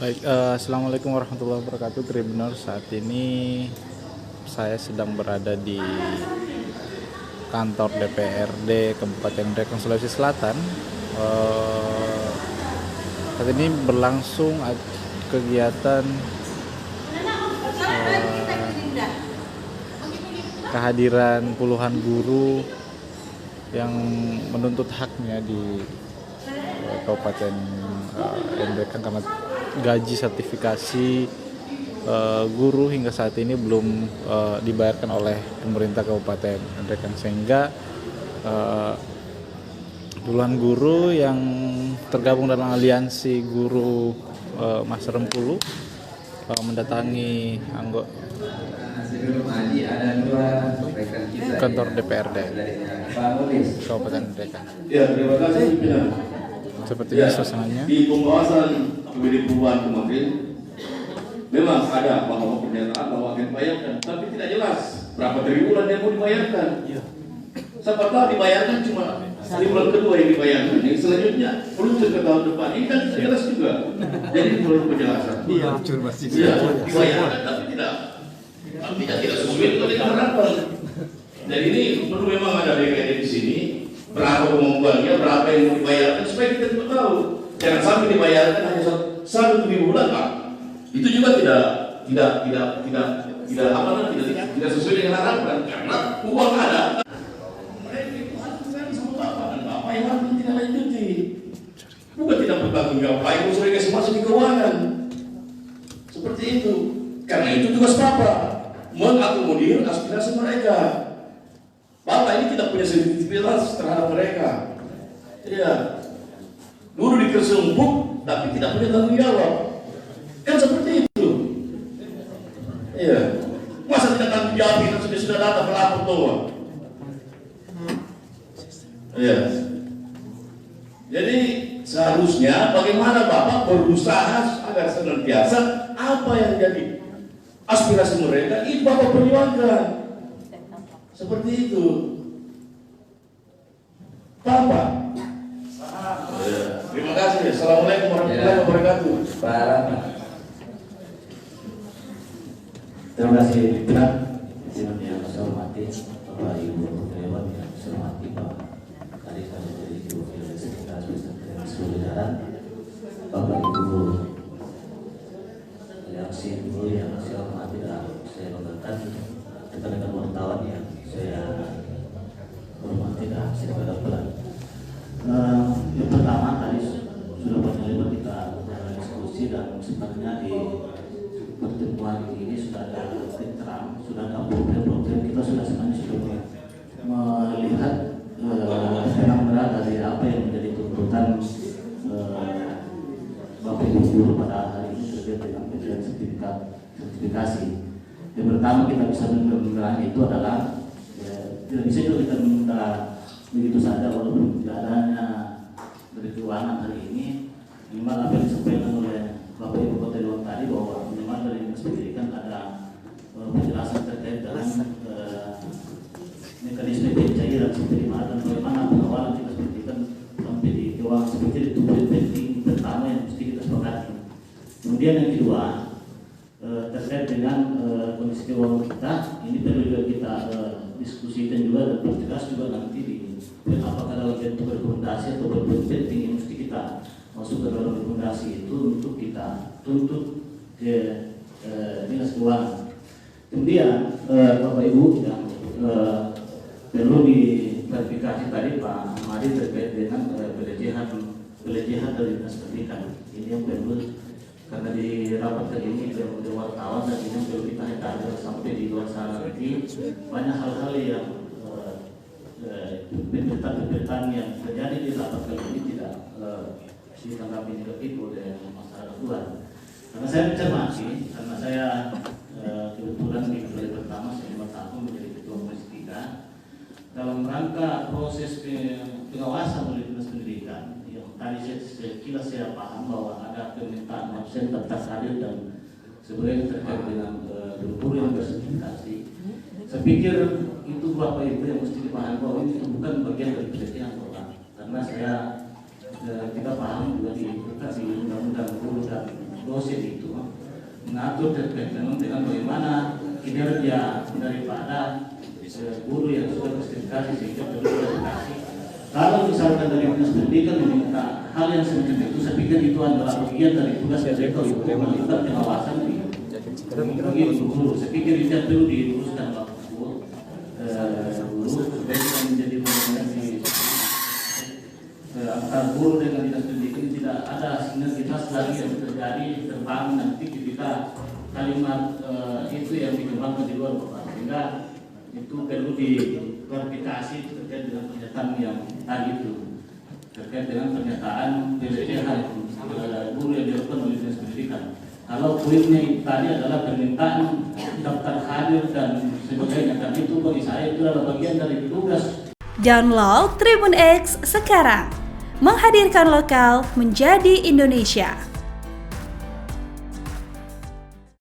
Baik, assalamualaikum warahmatullahi wabarakatuh, Tribuners. Saat ini saya sedang berada di kantor DPRD Kabupaten Ndreka, Sulawesi Selatan. Saat ini berlangsung kegiatan kehadiran puluhan guru yang menuntut haknya di Kabupaten Ndreka karena gaji sertifikasi guru hingga saat ini belum dibayarkan oleh pemerintah Kabupaten Ndreka, sehingga puluhan guru yang tergabung dalam aliansi guru Mas Rempulu mendatangi kantor DPRD Kabupaten Ndreka. Ya, terima kasih pimpinan. Seperti ini suasananya. Di pembahasan APBD perubahan kemarin memang ada bahwa pernyataan bahwa akan dibayarkan, tapi tidak jelas berapa triwulan yang mau dibayarkan. Siapa tahu dibayarkan cuma di bulan kedua yang dibayarkan, yang selanjutnya meluncur ke tahun depan. Ini kan tidak jelas juga. Jadi perlu penjelasan. Iya, dibayarkan tapi tidak sesuai dengan harapan. Dan ini perlu memang ada DPRD di sini. Berapa kemampuannya, berapa yang mau dibayarkan supaya kita juga tahu. Jangan sampai dibayarkan hanya satu bulan, Pak. Itu juga tidak sesuai dengan harapan karena uang ada. Mereka itu harus sama Bapak dan Bapak yang harus tidak lanjuti. Bukan tidak bertanggung jawab. Baik, sudah kasih masuk di keuangan. Seperti itu. Karena itu tugas Bapak mengakomodir aspirasi mereka. Bapak ini tidak punya sensitivitas terhadap mereka. Iya. Guru dikesumpuk tapi tidak punya tanggung jawab. Kan seperti itu. Iya. Masa tidak tanggung jawab kita sudah datang melapor tua. Iya. Jadi seharusnya bagaimana Bapak berusaha agar senantiasa apa yang jadi aspirasi mereka itu Bapak perjuangkan. Seperti itu. Bapak. Terima kasih. Assalamualaikum warahmatullahi wabarakatuh. Terima kasih pimpinan yang saya hormati, Bapak Ibu Dewan yang saya hormati, Pak tadi saya menjadi wakil sekretaris beserta seluruh jajaran, Bapak Ibu aliansi guru yang saya hormati dan saya banggakan, rekan-rekan wartawan yang saya hormati dan saya banggakan. Yang pertama tadi sudah banyak lebar kita diskusi dan sebenarnya di pertemuan ini sudah ada terang, sudah ada problem-problem kita sudah melihat fenomena dari apa yang menjadi tuntutan Bapak Ibu guru pada hari ini terkait dengan pemberian sertifikasi. Yang pertama kita bisa menilai itu adalah tidak bisa juga kita minta begitu saja walaupun tidak adanya dari keuangan hari ini. Minimal apa yang disampaikan oleh Bapak Ibu Kota Dewan tadi bahwa minimal dari Dinas Pendidikan ada penjelasan terkait dengan mekanisme pencairan seperti mana dan bagaimana pengawalan Dinas Pendidikan sampai di keuangan seperti itu penting pertama yang mesti kita sepakati. Kemudian yang kedua terkait dengan kondisi keuangan kita, ini perlu juga kita diskusikan juga dan pertegas juga nanti di apakah dalam bentuk rekomendasi atau bentuk penting yang mesti kita masuk ke dalam rekomendasi itu untuk kita tuntut ke Dinas Keuangan. Kemudian Bapak Ibu yang perlu diklarifikasi tadi Pak Ahmadi terkait dengan pelecehan dari Dinas Pendidikan. Ini yang perlu karena di rapat kali ini ada wartawan dan ini perlu kita hadir sampai di luar sana nanti banyak hal-hal yang pemberitaan yang terjadi di rapat kali ini tidak ditanggapi negatif oleh masyarakat luar. Karena saya mencermati, karena saya kebetulan di periode pertama saya 5 tahun menjadi ketua komisi 3 dalam rangka proses pengawasan oleh Dinas Pendidikan. Tadi sekilas saya paham bahwa ada permintaan absen tentang hadir dan sebenarnya terkait dengan guru yang bersertifikasi. Saya pikir itu Bapak Ibu yang mesti dipahami bahwa ini bukan bagian dari pelecehan orang. Karena saya kita paham juga di Undang-Undang Guru dan dosen itu mengatur terkait dengan bagaimana kinerja daripada guru yang sudah bersertifikasi sehingga perlu dikasih. Kalau misalkan dari dinas pendidikan meminta hal yang semacam itu, saya pikir itu adalah bagian dari tugas mereka untuk melakukan pengawasan bagi guru. Saya pikir itu yang perlu diluruskan waktu guru supaya tidak menjadi benar di antara guru dengan dinas pendidikan tidak ada sinergitas lagi yang terjadi terbangun nanti ketika kalimat itu yang dikembangkan di luar Bapak, sehingga itu perlu diklarifikasi terkait dengan pernyataan yang tadi itu terkait dengan pernyataan pelecehan guru yang dilakukan oleh dinas pendidikan. Kalau poinnya tadi adalah permintaan daftar hadir dan sebagainya, dan itu bagi saya itu adalah bagian dari tugas. Download Tribun X sekarang, menghadirkan lokal menjadi Indonesia.